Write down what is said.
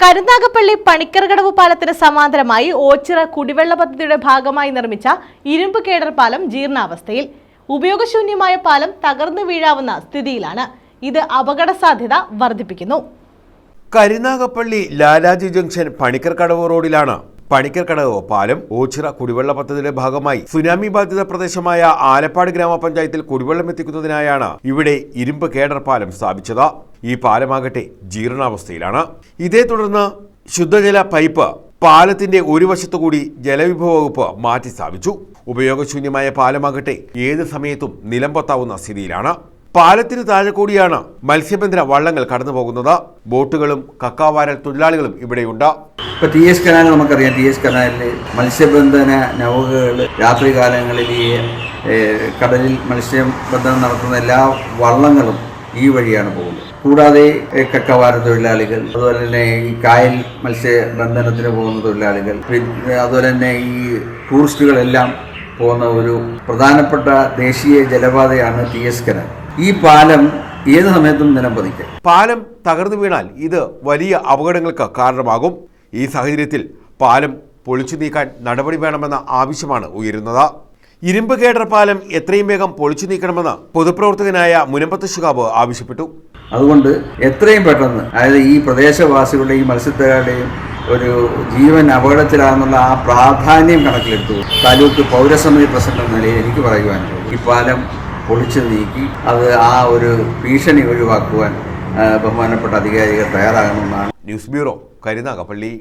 കരുനാഗപ്പള്ളി പണിക്കർകടവ് പാലത്തിന് സമാന്തരമായി ഓച്ചിറ കുടിവെള്ള പദ്ധതിയുടെ ഭാഗമായി നിർമ്മിച്ച ഇരുമ്പ് കേഡർ പാലം ജീർണാവസ്ഥയിൽ. ഉപയോഗശൂന്യമായ പാലം തകർന്നു വീഴാവുന്ന സ്ഥിതിയിലാണ്. ഇത് അപകട സാധ്യത വർദ്ധിപ്പിക്കുന്നു. കരുനാഗപ്പള്ളി ലാലാജി ജംഗ്ഷൻ പണിക്കർകടവ് റോഡിലാണ് പണിക്കർകടവ് പാലം. ഓച്ചിറ കുടിവെള്ള പദ്ധതിയുടെ ഭാഗമായി സുനാമി ബാധിത പ്രദേശമായ ആലപ്പാട് ഗ്രാമപഞ്ചായത്തിൽ കുടിവെള്ളം എത്തിക്കുന്നതിനായാണ് ഇവിടെ ഇരുമ്പ് കേഡർ പാലം സ്ഥാപിച്ചത്. ഈ പാലമാകട്ടെ ജീർണാവസ്ഥയിലാണ്. ഇതേ തുടർന്ന് ശുദ്ധജല പൈപ്പ് പാലത്തിന്റെ ഒരു വശത്തുകൂടി ജലവിഭവ വകുപ്പ് മാറ്റി സ്ഥാപിച്ചു. ഉപയോഗശൂന്യമായ പാലമാകട്ടെ ഏത് സമയത്തും നിലംപൊത്താവുന്ന സ്ഥിതിയിലാണ്. പാലത്തിന് താഴെ കൂടിയാണ് മത്സ്യബന്ധന വള്ളങ്ങൾ കടന്നു പോകുന്നത്. ബോട്ടുകളും കക്കാവാരൽ തൊഴിലാളികളും ഇവിടെയുണ്ട്. ഇപ്പോൾ ടി എസ് കനാൽ നമുക്കറിയാം. ടി എസ് കനാലിൽ മത്സ്യബന്ധന നൗകകൾ രാത്രികാലങ്ങളിൽ ഈ കടലിൽ മത്സ്യബന്ധനം നടത്തുന്ന എല്ലാ വള്ളങ്ങളും ഈ വഴിയാണ് പോകുന്നത്. കൂടാതെ കക്കവാര തൊഴിലാളികൾ, അതുപോലെ തന്നെ ഈ കായൽ മത്സ്യബന്ധനത്തിന് പോകുന്ന തൊഴിലാളികൾ, അതുപോലെ തന്നെ ഈ ടൂറിസ്റ്റുകളെല്ലാം പോകുന്ന ഒരു പ്രധാനപ്പെട്ട ദേശീയ ജലപാതയാണ് ടി എസ് കനാൽ. ഈ പാലം ഏത് സമയത്തും നിലം പതിക്കും. പാലം തകർന്നു വീണാൽ ഇത് വലിയ അപകടങ്ങൾക്ക് കാരണമാകും. ഈ സാഹചര്യത്തിൽ പാലം പൊളിച്ചു നീക്കാൻ നടപടി വേണമെന്ന ആവശ്യമാണ് ഉയരുന്നത്. ഇരുമ്പ് കേഡർ പാലം എത്രയും വേഗം പൊളിച്ചു നീക്കണമെന്ന് പൊതുപ്രവർത്തകനായ മുനമ്പത്ത് ശിഹാബ് ആവശ്യപ്പെട്ടു. അതുകൊണ്ട് എത്രയും പെട്ടെന്ന്, അതായത് ഈ പ്രദേശവാസികളുടെയും മത്സ്യത്തൊഴിലാളികളുടെയും ഒരു ജീവൻ അപകടത്തിലാണെന്നുള്ള ആ പ്രാധാന്യം കണക്കിലെടുത്തു താലൂക്ക് പൗരസമിതി പ്രസിഡന്റ് എന്ന നിലയിൽ എനിക്ക് പറയുവാനുള്ളത് ഈ പാലം പൊളിച്ചു നീക്കി അത് ആ ഒരു ഭീഷണി ഒഴിവാക്കുവാൻ ബഹുമാനപ്പെട്ട അധികാരികൾ തയ്യാറാകണമെന്നാണ്. News bureau, Karunagappally.